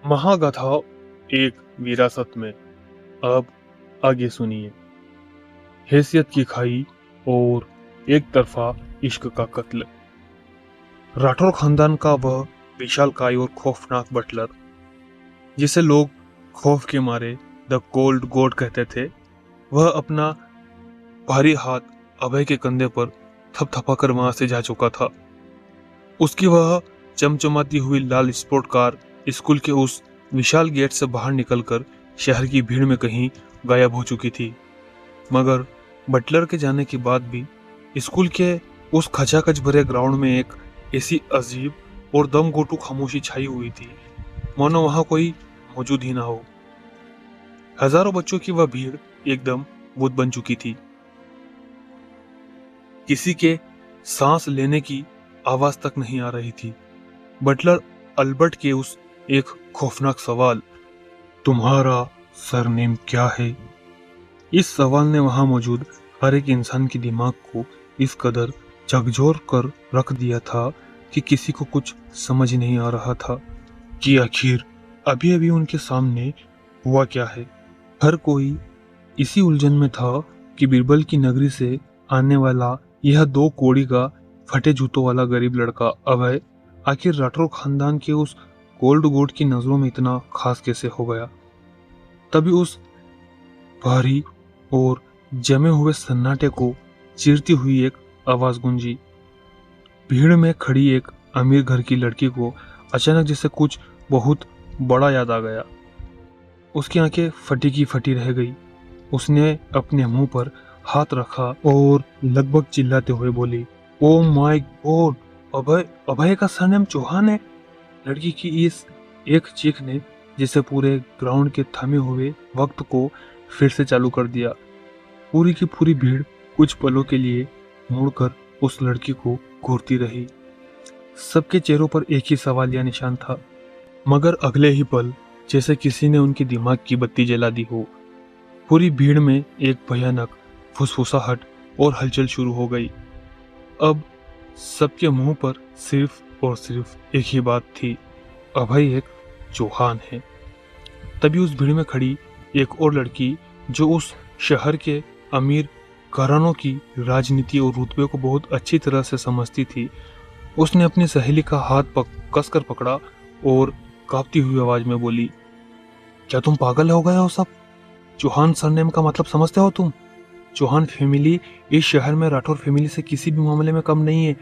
महागाथा एक विरासत में। अब आगे सुनिए। हैसियत की खाई और एक तरफा इश्क का कत्ल। राठौर खानदान का वह विशालकाय और खौफनाक बटलर, जिसे लोग खौफ के मारे द कोल्ड गॉड कहते थे, वह अपना भारी हाथ अभय के कंधे पर थपथपाकर वहां से जा चुका था। उसकी वह चमचमाती हुई लाल स्पोर्ट कार स्कूल के उस विशाल गेट से बाहर निकलकर शहर की भीड़ में कहीं गायब हो चुकी थी। मगर बटलर के जाने के बाद भी स्कूल के उस खचाखच भरे ग्राउंड में एक ऐसी अजीब और दमघोंटू खामोशी छाई हुई थी, मानो वहां कोई मौजूद ही ना हो। हजारों बच्चों की वह भीड़ एकदम बुत बन चुकी थी। किसी के सांस लेने की आवाज तक नहीं आ रही थी। बटलर अल्बर्ट के उस एक खौफनाक सवाल, तुम्हारा सरनेम क्या है, इस सवाल ने वहां मौजूद हर एक इंसान के दिमाग को इस कदर झकझोर कर रख दिया था कि किसी को कुछ समझ नहीं आ रहा था कि आखिर अभी अभी उनके सामने हुआ क्या है। हर कोई इसी उलझन में था कि बीरबल की नगरी से आने वाला यह 2 कौड़ी का फटे जूतों वाला गरीब लड़का अभय आखिर राठौर खानदान के उस गोल्ड गोड की नजरों में इतना खास कैसे हो गया। तभी उस भारी और जमे हुए सन्नाटे को चीरती हुई एक आवाज गूंजी। भीड़ में खड़ी एक अमीर घर की लड़की को अचानक जैसे कुछ बहुत बड़ा याद आ गया। उसकी आंखें फटी की फटी रह गई। उसने अपने मुंह पर हाथ रखा और लगभग चिल्लाते हुए बोली, ओ माय गॉड, अभय का सरनेम चौहान है। लड़की की इस एक चीख ने जिसे पूरे ग्राउंड के थमे हुए वक्त को फिर से चालू कर दिया। पूरी की पूरी भीड़ कुछ पलों के लिए मुड़कर उस लड़की को घूरती रही। सबके चेहरों पर एक ही सवालिया निशान था, मगर अगले ही पल जैसे किसी ने उनके दिमाग की बत्ती जला दी हो। पूरी भीड़ में एक भयानक फुसफुसाहट और हलचल शुरू हो गई। अब सबके मुंह पर सिर्फ और सिर्फ एक ही बात थी, अभय एक चौहान है। तभी उस भीड़ में खड़ी एक और लड़की, जो उस शहर के अमीर घरानों की राजनीति और रुतबे को बहुत अच्छी तरह से समझती थी, उसने अपनी सहेली का हाथ कसकर पकड़ा और कांपती हुई आवाज में बोली, क्या तुम पागल हो गए हो सब? चौहान सरनेम का मतलब समझते हो तुम? चौहान फैमिली इस शहर में राठौर फैमिली से किसी भी मामले में कम नहीं है।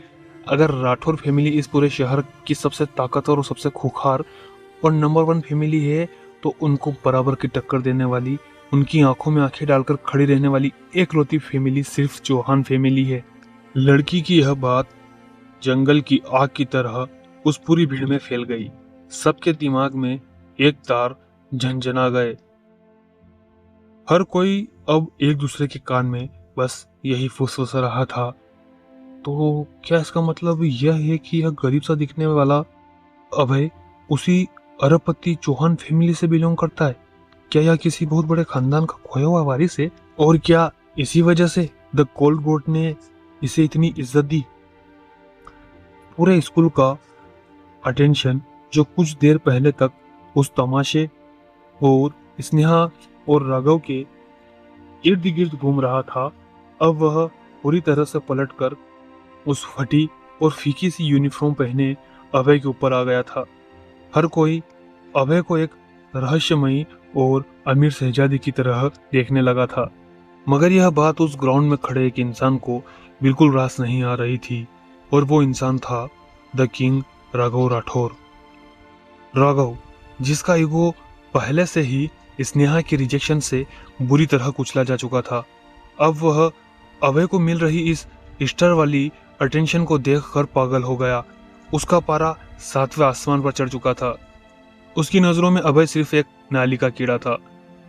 अगर राठौर फैमिली इस पूरे शहर की सबसे ताकतवर और सबसे खूंखार और नंबर 1 फैमिली है, तो उनको बराबर की टक्कर देने वाली, उनकी आंखों में आंखें डालकर खड़ी रहने वाली एकलौती फैमिली सिर्फ चौहान फैमिली है। लड़की की यह बात जंगल की आग की तरह उस पूरी भीड़ में फैल गई। सबके दिमाग में एक तार झनझना गए। हर कोई अब एक दूसरे के कान में बस यही फुसफुस रहा था, तो क्या इसका मतलब यह है कि यह गरीब सा दिखने वाला अभय उसी अरबपति चौहान फैमिली से बिलोंग करता है? क्या यह किसी बहुत बड़े खानदान का खोया हुआ वारिस है? और क्या इसी वजह से द कोल्ड गॉड ने इसे इतनी इज्जत दी? पूरे स्कूल का अटेंशन, जो कुछ देर पहले तक उस तमाशे और स्नेहा और राघव के इर्द गिर्द घूम रहा था, अब वह पूरी तरह से पलटकर उस फटी और फीकी सी यूनिफॉर्म पहने अभय के ऊपर आ गया था। हर कोई अभय को एक रहस्यमयी और अमीर शहजादी की तरह देखने लगा था, मगर यह बात उस ग्राउंड में खड़े एक इंसान को बिल्कुल रास नहीं आ रही थी, और वो इंसान था द किंग राघव राठौर। राघव, जिसका ईगो पहले से ही स्नेहा के रिजेक्शन से बुरी तरह कुचला जा चुका था, अब वह अभय को मिल रही इस स्टार वाली अटेंशन को देखकर पागल हो गया। उसका पारा 7वें आसमान पर चढ़ चुका था। उसकी नजरों में अभय सिर्फ एक नाली का कीड़ा था।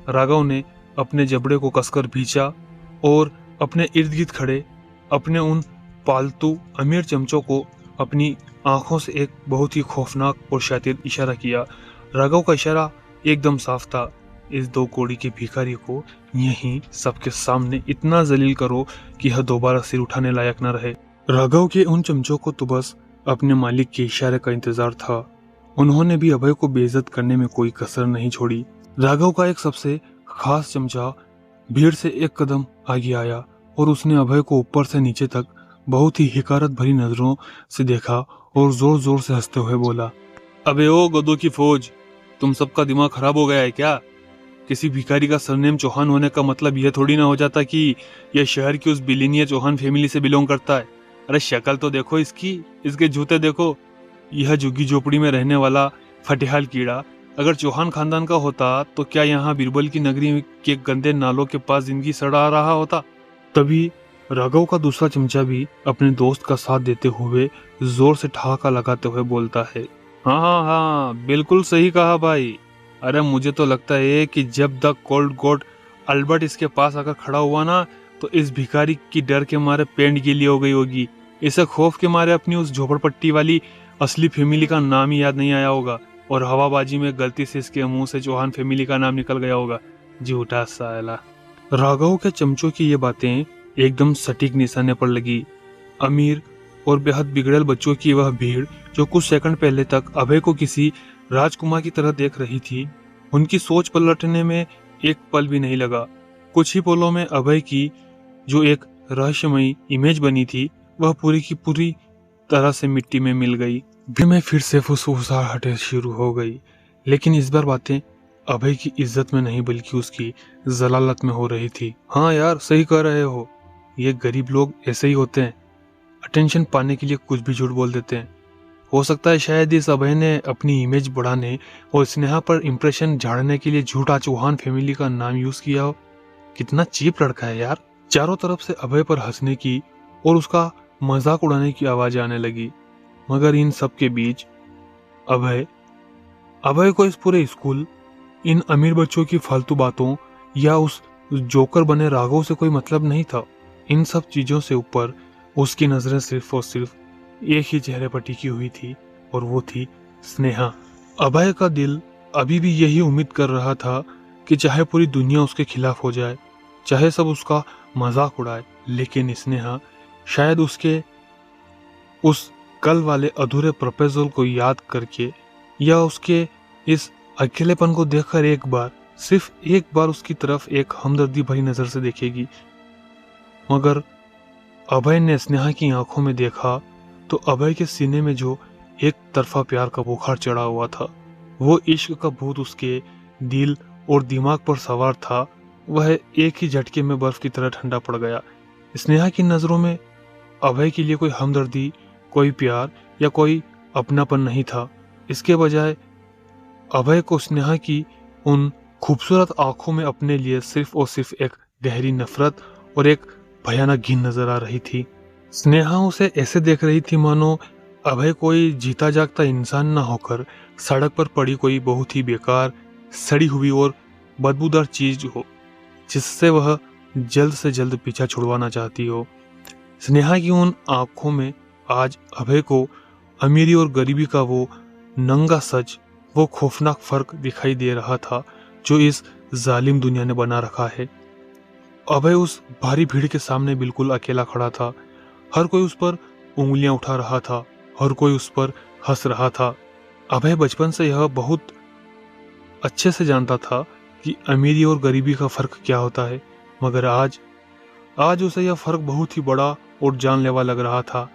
राघव ने अपने जबड़े को कसकर भींचा और अपने इर्द गिर्द खड़े अपने उन पालतू अमीर चमचों को अपनी आंखों से एक बहुत ही खौफनाक और शातिर इशारा किया। राघव का इशारा एकदम साफ था, इस 2 कौड़ी के भिखारी को यहीं सबके सामने इतना जलील करो कि यह दोबारा सिर उठाने लायक न रहे। राघव के उन चमचों को तो बस अपने मालिक के इशारे का इंतजार था। उन्होंने भी अभय को बेइज्जत करने में कोई कसर नहीं छोड़ी। राघव का एक सबसे खास चमचा भीड़ से एक कदम आगे आया और उसने अभय को ऊपर से नीचे तक बहुत ही हिकारत भरी नजरों से देखा और जोर जोर से हंसते हुए बोला, अबे ओ गधों की फौज, तुम सबका दिमाग खराब हो गया है क्या? किसी भिखारी का सरनेम चौहान होने का मतलब यह थोड़ी ना हो जाता कि यह शहर की उस बिलियनियर चौहान फैमिली से बिलोंग करता है। अरे शक्ल तो देखो इसकी, इसके जूते देखो। यह झुग्गी झोपड़ी में रहने वाला फटेहाल कीड़ा अगर चौहान खानदान का होता तो क्या यहाँ बीरबल की नगरी के गंदे नालों के पास जिंदगी सड़ा रहा होता? तभी राघव का दूसरा चमचा भी अपने दोस्त का साथ देते हुए जोर से ठहाका लगाते हुए बोलता है, हाँ हाँ हाँ, बिल्कुल सही कहा भाई। अरे मुझे तो लगता है कि जब द कोल्ड गॉड अल्बर्ट इसके पास आकर खड़ा हुआ ना, तो इस भिखारी की डर के मारे पेंट गीली हो गई होगी। इसे खौफ के मारे अपनी उस झोपड़पट्टी वाली असली फैमिली का नाम ही याद नहीं आया होगा और हवाबाजी में गलती से इसके मुंह से चौहान फैमिली का नाम निकल गया होगा। झूठा साला। राघव के चमचों की ये बातें एकदम सटीक निशाने पर लगी। अमीर और बेहद बिगड़ल बच्चों की वह भीड़ जो कुछ सेकंड पहले तक अभय को किसी राजकुमार की तरह देख रही थी, उनकी सोच पलटने में एक पल भी नहीं लगा। कुछ ही पलों में अभय की जो एक रहस्यमयी इमेज बनी थी वह पूरी की पूरी तरह से मिट्टी में मिल गई। दिल में फिर से फुसफुसाहटें शुरू हो गई, लेकिन इस बार बातें अभय की इज्जत में नहीं बल्कि उसकी जलालत में हो रही थी। हाँ यार, सही कह रहे हो, ये गरीब लोग ऐसे ही होते हैं, अटेंशन पाने के लिए कुछ भी झूठ बोल देते हैं। हो सकता है शायद इस अभय ने अपनी इमेज बढ़ाने और स्नेहा पर इंप्रेशन झाड़ने के लिए झूठा चौहान फैमिली का नाम यूज किया हो। कितना चीप लड़का है यार। चारों तरफ से अभय पर हंसने की और उसका मजाक उड़ाने की आवाज आने लगी, मगर इन सब के बीच अभय को इस पूरे स्कूल, इन अमीर बच्चों की फालतू बातों या उस जोकर बने राघव से कोई मतलब नहीं था। इन सब चीजों से ऊपर उसकी नजरें सिर्फ और सिर्फ एक ही चेहरे पर टिकी हुई थी और वो थी स्नेहा। अभय का दिल अभी भी यही उम्मीद कर रहा था कि चाहे पूरी दुनिया उसके खिलाफ हो जाए, चाहे सब उसका मजाक उड़ाए, लेकिन स्नेहा शायद उसके उस कल वाले अधूरे प्रपोजल को याद करके या उसके इस अकेलेपन को देखकर एक बार, सिर्फ एक बार उसकी तरफ एक हमदर्दी भरी नजर से देखेगी। मगर अभय ने स्नेहा की आंखों में देखा तो अभय के सीने में जो एक तरफा प्यार का बुखार चढ़ा हुआ था, वो इश्क का भूत उसके दिल और दिमाग पर सवार था, वह एक ही झटके में बर्फ की तरह ठंडा पड़ गया। स्नेहा की नजरों में अभय के लिए कोई हमदर्दी, कोई प्यार या कोई अपनापन नहीं था। इसके बजाय अभय को स्नेहा की उन खूबसूरत आंखों में अपने लिए सिर्फ और सिर्फ एक गहरी नफरत और एक भयानक घिन नजर आ रही थी। स्नेहा उसे ऐसे देख रही थी मानो अभय कोई जीता जागता इंसान ना होकर सड़क पर पड़ी कोई बहुत ही बेकार, सड़ी हुई और बदबूदार चीज हो जिससे वह जल्द से जल्द पीछा छुड़वाना चाहती हो। स्नेहा की उन आंखों में आज अभय को अमीरी और गरीबी का वो नंगा सच, वो खौफनाक फर्क दिखाई दे रहा था जो इस जालिम दुनिया ने बना रखा है। अभय उस भारी भीड़ के सामने बिल्कुल अकेला खड़ा था। हर कोई उस पर उंगलियां उठा रहा था, हर कोई उस पर हंस रहा था। अभय बचपन से यह बहुत अच्छे से जानता था कि अमीरी और गरीबी का फर्क क्या होता है, मगर आज उसे यह फर्क बहुत ही बड़ा और जानलेवा लग रहा था।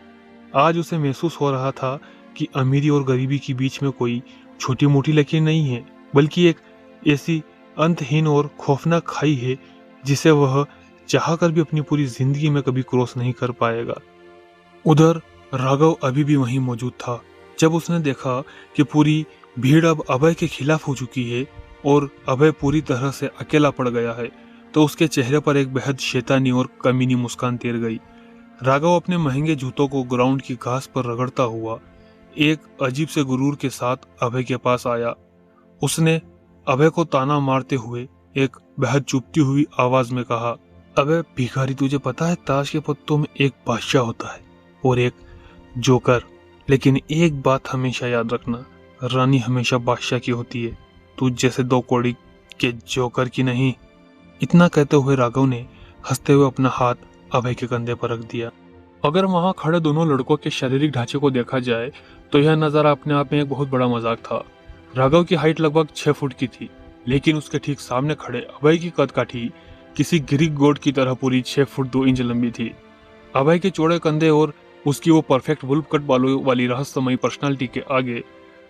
आज उसे महसूस हो रहा था कि अमीरी और गरीबी के बीच में कोई छोटी मोटी लकीर नहीं है, बल्कि एक ऐसी अंतहीन और खौफनाक खाई है जिसे वह चाहकर भी अपनी पूरी जिंदगी में कभी क्रॉस नहीं कर पाएगा। उधर राघव अभी भी वहीं मौजूद था। जब उसने देखा कि पूरी भीड़ अब अभय के खिलाफ हो चुकी है और अभय पूरी तरह से अकेला पड़ गया है, तो उसके चेहरे पर एक बेहद शैतानी और कमीनी मुस्कान तैर गई। राघव अपने महंगे जूतों को ग्राउंड की घास पर रगड़ता हुआ एक अजीब से गुरूर के साथ अभय के पास आया। उसने अभय को ताना मारते हुए एक बेहद चुभती हुई आवाज में कहा, अबे भिखारी, तुझे पता है ताश के पत्तों में एक बादशाह होता है और एक जोकर, लेकिन एक बात हमेशा याद रखना, रानी हमेशा बादशाह की होती है, तू जैसे दो कौड़ी के जोकर की नहीं। इतना कहते हुए राघव ने हंसते हुए अपना हाथ अभय के कंधे पर रख दिया। अगर वहां खड़े दोनों लड़कों के शारीरिक ढांचे को देखा जाए तो यह नजारा अपने आप में एक बहुत बड़ा मजाक था। राघव की हाइट लगभग 6 फुट की थी, लेकिन उसके ठीक सामने खड़े अभय की कदकाठी किसी ग्रीक गॉड की तरह पूरी 6 फुट 2 इंच लंबी थी। अभय के चौड़े कंधे और उसकी वो परफेक्ट वुल्फ कट बालों वाली रहस्यमयी पर्सनालिटी के आगे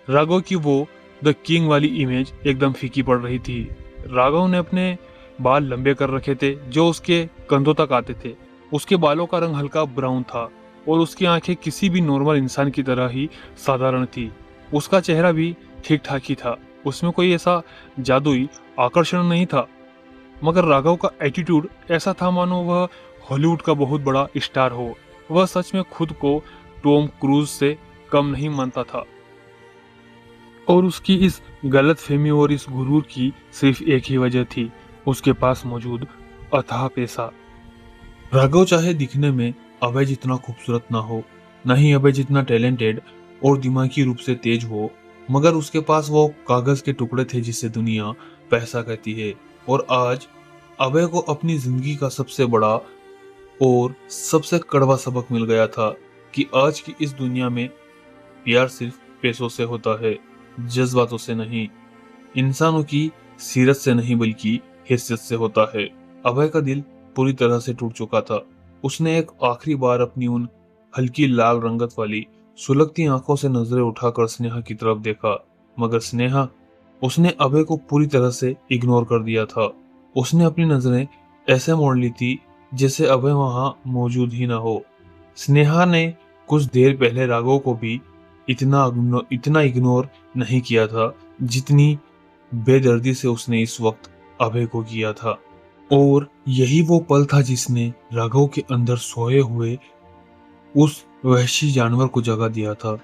राघव की वो द किंग वाली इमेज एकदम फीकी पड़ रही थी। राघव ने अपने बाल लंबे कर रखे थे जो उसके कंधों तक आते थे। उसके बालों का रंग हल्का ब्राउन था और उसकी आंखें किसी भी नॉर्मल इंसान की तरह ही साधारण थी। उसका चेहरा भी ठीक ठाक ही था, उसमें कोई ऐसा जादुई आकर्षण नहीं था। मगर राघव का एटीट्यूड ऐसा था मानो वह हॉलीवुड का बहुत बड़ा स्टार हो। वह सच में खुद को टॉम क्रूज से कम नहीं मानता था और उसकी इस गलत फहमी और इस गुरूर की सिर्फ एक ही वजह थी, उसके पास मौजूद अथाह पैसा। राघव चाहे दिखने में अभय जितना खूबसूरत ना हो, न ही अभय जितना टैलेंटेड और दिमागी रूप से तेज हो, मगर उसके पास वो कागज के टुकड़े थे जिसे दुनिया पैसा कहती है। और आज अभय को अपनी जिंदगी का सबसे बड़ा और सबसे कड़वा सबक मिल गया था कि आज की इस दुनिया में प्यार सिर्फ पैसों से होता है, जज्बातों से नहीं, इंसानों की सीरत से नहीं बल्कि हैसियत से होता है। अभय का दिल पूरी तरह से टूट चुका था। उसने एक आखिरी बार अपनी उन हल्की लाल रंगत वाली सुलगती आंखों से नजरें उठाकर स्नेहा की तरफ देखा, मगर स्नेहा, उसने अभय को पूरी तरह से इग्नोर कर दिया था। उसने अपनी नजरें ऐसे मोड़ ली थी जैसे अभय वहां मौजूद ही ना हो। स्नेहा ने कुछ देर पहले राघव को भी इतना इग्नोर नहीं किया था जितनी बेदर्दी से उसने इस वक्त अभय को किया था। और यही वो पल था जिसने राघव के अंदर सोए हुए उस वहशी जानवर को जगा दिया था।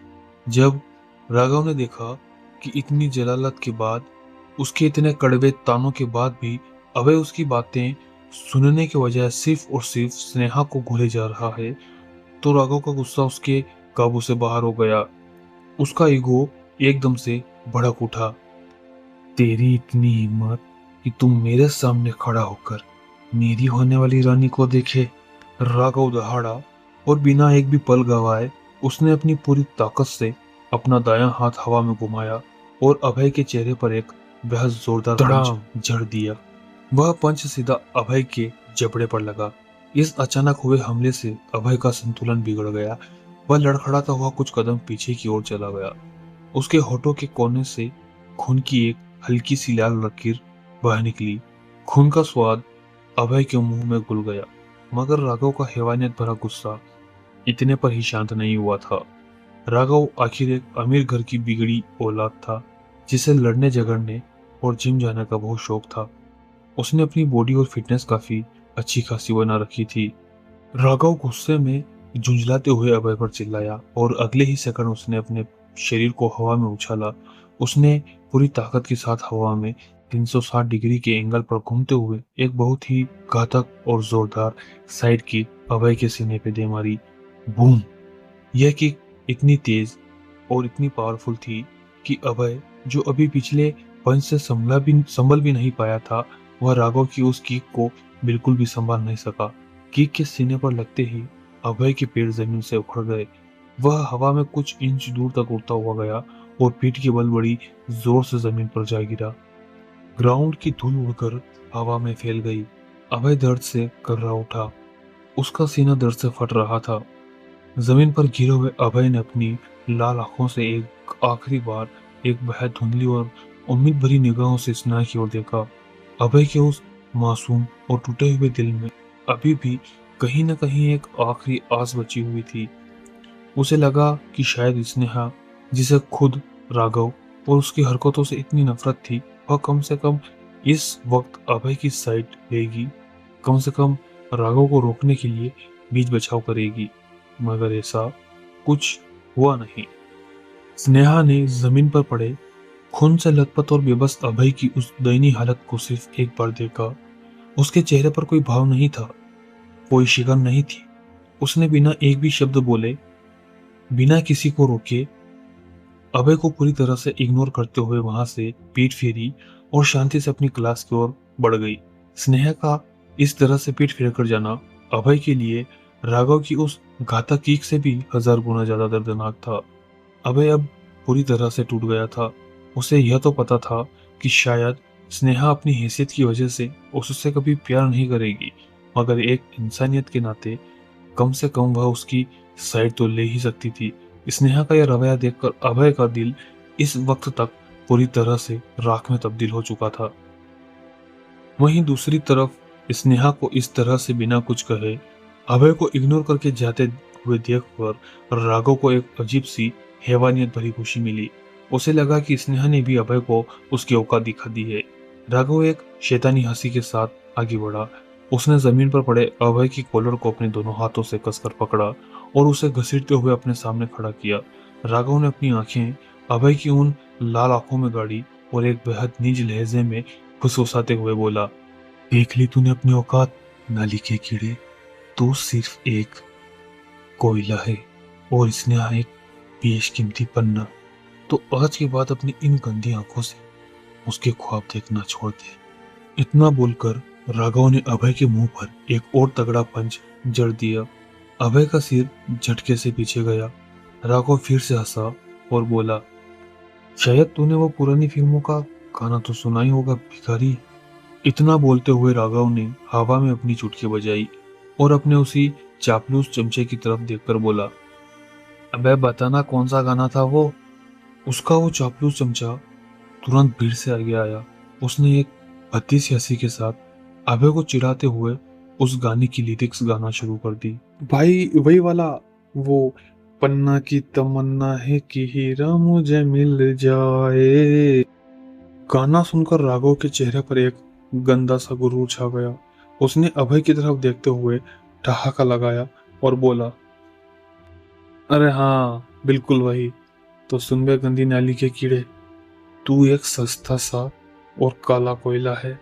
जब राघव ने देखा कि इतनी जलालत के बाद, उसके इतने कड़वे तानों के बाद भी अभय उसकी बातें सुनने के बजाय सिर्फ और सिर्फ स्नेहा को घूरे जा रहा है, तो राघव का गुस्सा उसके काबू से बाहर हो गया। उसका ईगो एकदम से भड़क उठा। तेरी इतनी हिम्मत कि तुम मेरे सामने खड़ा होकर मेरी होने वाली रानी को देखे। राघव दहाड़ा और बिना एक भी पल गवाए उसने अपनी पूरी ताकत से अपना दायां हाथ हवा में घुमाया और अभय के चेहरे पर एक बेहद जोरदार पंच जड़ दिया। वह पंच सीधा अभय के जबड़े पर लगा। इस अचानक हुए हमले से अभय का संतुलन बिगड़ गया। वह लड़खड़ाता हुआ कुछ कदम पीछे की ओर चला गया। उसके होठों के कोने से खून की एक हल्की सी लाल लकीर बह निकली। खून का स्वाद अभय के मुंह में घुल गया, मगर राघव का हैवानियत भरा गुस्सा इतने पर ही शांत नहीं हुआ था। राघव आखिर एक अमीर घर की बिगड़ी औलाद था जिसे लड़ने झगड़ने और जिम जाने का बहुत शौक था। उसने अपनी बॉडी और फिटनेस काफी अच्छी खासी बना रखी थी। राघव गुस्से में झुंझलाते हुए अभय पर चिल्लाया और अगले ही सेकंड उसने अपने शरीर को हवा में उछाला। उसने पूरी ताकत के साथ हवा में 360 डिग्री के एंगल पर घूमते हुए एक बहुत ही घातक और जोरदार साइड किक अभय के सीने पे दे मारी। बूम! यह किक इतनी तेज और इतनी पावरफुल थी कि अभय, जो अभी पिछले पंच से संभल भी नहीं पाया था, वह राघव की उस किक को बिल्कुल भी संभाल नहीं सका। किक के सीने पर लगते ही अभय के पैर जमीन से उखड़ गए। वह हवा में कुछ इंच दूर तक उड़ता हुआ गया और पीठ के बल बड़ी जोर से जमीन पर जा गिरा। ग्राउंड की धूल उड़कर हवा में फैल गई। अभय दर्द से कर्रा उठा। उसका सीना दर्द से फट रहा था। जमीन पर गिरे हुए अभय ने अपनी लाल आंखों से एक आखिरी बार एक बेहद धुंधली और उम्मीद भरी निगाहों से स्नेहा की ओर देखा। अभय के उस मासूम और टूटे हुए दिल में अभी भी कहीं न कहीं एक आखिरी आस बची हुई थी। उसे लगा कि शायद स्नेहा, जिसे खुद राघव और उसकी हरकतों से इतनी नफरत थी, वह कम से कम इस वक्त अभय की साइड लेगी, कम से कम राघव को रोकने के लिए बीच बचाव करेगी। मगर ऐसा कुछ हुआ नहीं। स्नेहा ने जमीन पर पड़े खून से लथपथ और बेबस अभय की उस दयनीय हालत को सिर्फ एक बार देखा। उसके चेहरे पर कोई भाव नहीं था, कोई शिकन नहीं थी। उसने बिना एक भी शब्द बोले, बिना किसी को रोके, अभय को पूरी तरह से इग्नोर करते हुए वहां से पीठ फेरी और शांति से अपनी क्लास की ओर बढ़ गई। स्नेहा का इस तरह से पीठ फेर कर जाना अभय के लिए राघव की उस घातक कीक से भी 1000 गुना ज्यादा दर्दनाक था। अभय अब पूरी तरह से टूट गया था। उसे यह तो पता था कि शायद स्नेहा अपनी हैसियत की वजह से उससे कभी प्यार नहीं करेगी, मगर एक इंसानियत के नाते कम से कम वह उसकी साइड तो ले ही सकती थी। स्नेहा का यह रवैया देखकर अभय का दिल इस वक्त तक पूरी तरह से राख में तब्दील हो चुका था। वहीं दूसरी तरफ स्नेहा को इस तरह से बिना कुछ कहे अभय को इग्नोर करके जाते हुए देखकर राघव को एक अजीब सी हैवानियत भरी खुशी मिली। उसे लगा कि स्नेहा ने भी अभय को उसकी औकात दिखा दी है। राघव एक शैतानी हंसी के साथ आगे बढ़ा। उसने जमीन पर पड़े अभय की कॉलर को अपने दोनों हाथों से कसकर पकड़ा और उसे घसीटते हुए अपने सामने खड़ा किया। राघव ने अपनी आंखें अभय की उन लाल आंखों में गाड़ी और एक बेहद नीच लहजे में फुसफुसाते हुए बोला, देख ली तूने अपनी औकात नाली के कीड़े। तू सिर्फ एक कोयला है और स्नेहा एक बेशकीमती पन्ना। तो आज के बाद अपनी इन गंदी आंखों से उसके ख्वाब देखना छोड़ दे। इतना बोलकर राघव ने अभय के मुंह पर एक और तगड़ा पंच जड़ दिया। अभय का सिर झटके से पीछे गया। राघव फिर से हंसा और बोला, शायद तूने वो पुरानी फिल्मों का गाना तो सुना ही होगा भिखारी। इतना बोलते हुए राघव ने हवा में अपनी चुटकी बजाई और अपने उसी चापलूस चमचे की तरफ देखकर बोला, अबे बताना कौन सा गाना था वो। उसका वो चापलूस चमचा तुरंत भीड़ से आगे आया। उसने एक भद्दी सी हंसी के साथ अभय को चिढ़ाते हुए उस गाने की लिरिक्स गाना शुरू कर दी। भाई वही वाला, वो पन्ना की तमन्ना है कि हीरा मुझे मिल जाए। गाना सुनकर राघव के चेहरे पर एक गंदा सा गुरूर छा गया। उसने अभय की तरफ देखते हुए ठहाका लगाया और बोला, अरे हाँ बिल्कुल वही। तो सुन बे गंदी नाली के कीड़े, तू एक सस्ता सा और काला कोयला है।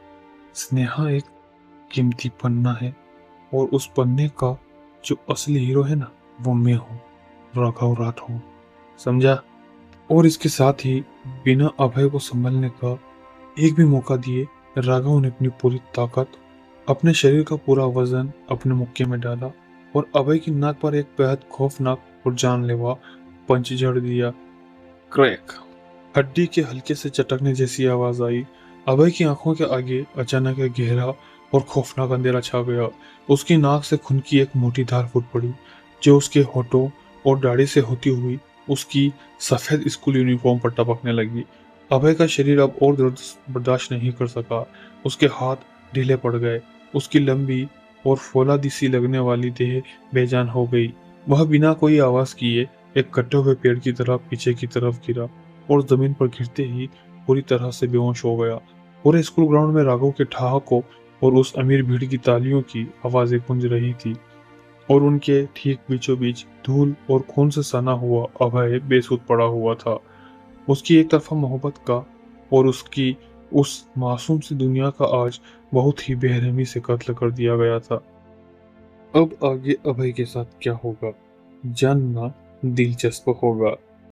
स्नेहा एक कीमती पन्ना है और उस पन्ने का जो असली हीरो है ना, वो मैं हूँ, राघव राठौर। समझा। और इसके साथ ही बिना अभय को संभलने का एक भी मौका दिए राघव ने अपनी पूरी ताकत, अपने शरीर का पूरा वजन अपने मुक्के में डाला और अभय की नाक पर एक बेहद खौफनाक और जानलेवा पंच जड़ दिया। क्रैक। हड्डी के हल्के से चटकने जैसी आवाज आई। अभय की आंखों के आगे अचानक एक गहरा और खौफनाक अंधेरा छा गया। उसकी नाक से खून की एक मोटी धार फूट पड़ी जो उसके होठों और दाढ़ी से होती हुई उसकी सफेद स्कूल यूनिफॉर्म पर टपकने लगी। अभय का शरीर अब और दर्द बर्दाश्त नहीं कर सका। उसके हाथ ढीले पड़ गए। उसकी लंबी और फौलादी सी लगने वाली देह बेजान हो गई। वह बिना कोई आवाज किए एक कटे हुए पेड़ की तरह पीछे की तरफ गिरा और जमीन पर गिरते ही पूरी तरह से बेहोश हो गया। पूरे स्कूल ग्राउंड में राघव के ठहाकों और उस अमीर भीड़ की तालियों की आवाजें गूंज रही थी और उनके ठीक बीचों बीच धूल और खून से सना हुआ अभय बेसुध पड़ा हुआ था। उसकी एक तरफा मोहब्बत का और उसकी उस मासूम सी दुनिया का आज बहुत ही बेरहमी से कत्ल कर दिया गया था। अब आगे अभय के साथ क्या होगा जानना दिलचस्प होगा।